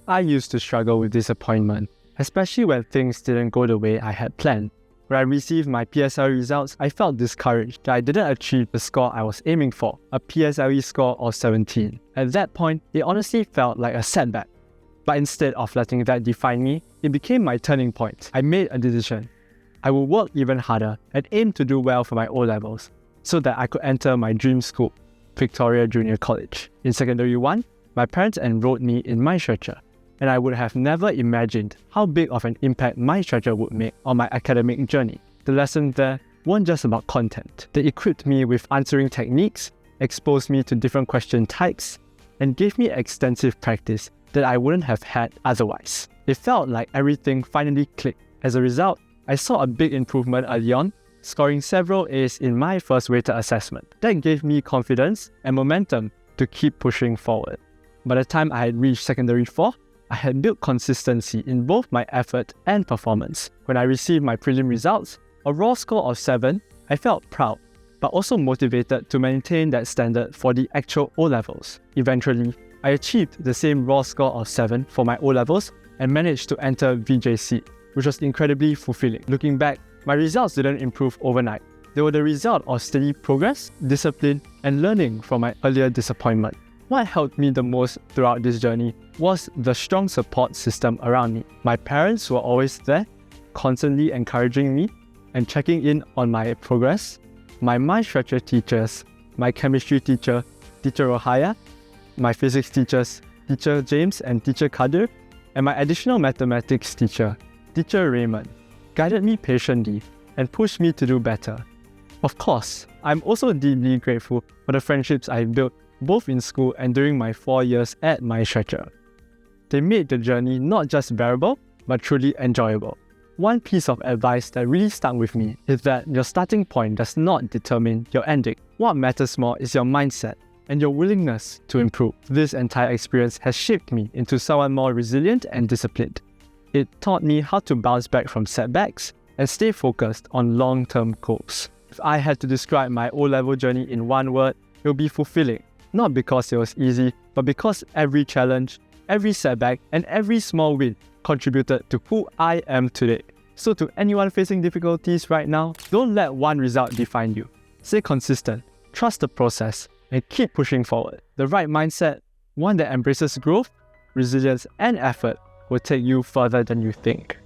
I used to struggle with disappointment, especially when things didn't go the way I had planned. When I received my PSLE results, I felt discouraged that I didn't achieve the score I was aiming for, a PSLE score of 17. At that point, it honestly felt like a setback. But instead of letting that define me, it became my turning point. I made a decision. I would work even harder and aim to do well for my O-Levels so that I could enter my dream school, Victoria Junior College. In Secondary 1, my parents enrolled me in my stretcher, and I would have never imagined how big of an impact my stretcher would make on my academic journey. The lessons there weren't just about content. They equipped me with answering techniques, exposed me to different question types, and gave me extensive practice that I wouldn't have had otherwise. It felt like everything finally clicked. As a result, I saw a big improvement early on, scoring several A's in my first weighted assessment. That gave me confidence and momentum to keep pushing forward. By the time I had reached Secondary 4, I had built consistency in both my effort and performance. When I received my prelim results, a raw score of 7, I felt proud, but also motivated to maintain that standard for the actual O-Levels. Eventually, I achieved the same raw score of 7 for my O-Levels and managed to enter VJC, which was incredibly fulfilling. Looking back, my results didn't improve overnight. They were the result of steady progress, discipline, and learning from my earlier disappointment. What helped me the most throughout this journey was the strong support system around me. My parents were always there, constantly encouraging me and checking in on my progress. My stretcher teachers, my chemistry teacher, Teacher Rohaya, my physics teachers, Teacher James and Teacher Kadir, and my additional mathematics teacher, Teacher Raymond, guided me patiently and pushed me to do better. Of course, I'm also deeply grateful for the friendships I've built both in school and during my 4 years at my stretcher. They made the journey not just bearable, but truly enjoyable. One piece of advice that really stuck with me is that your starting point does not determine your ending. What matters more is your mindset and your willingness to improve. This entire experience has shaped me into someone more resilient and disciplined. It taught me how to bounce back from setbacks and stay focused on long-term goals. If I had to describe my O-level journey in one word, it would be fulfilling. Not because it was easy, but because every challenge, every setback, and every small win contributed to who I am today. So to anyone facing difficulties right now, don't let one result define you. Stay consistent, trust the process, and keep pushing forward. The right mindset, one that embraces growth, resilience, and effort, will take you further than you think.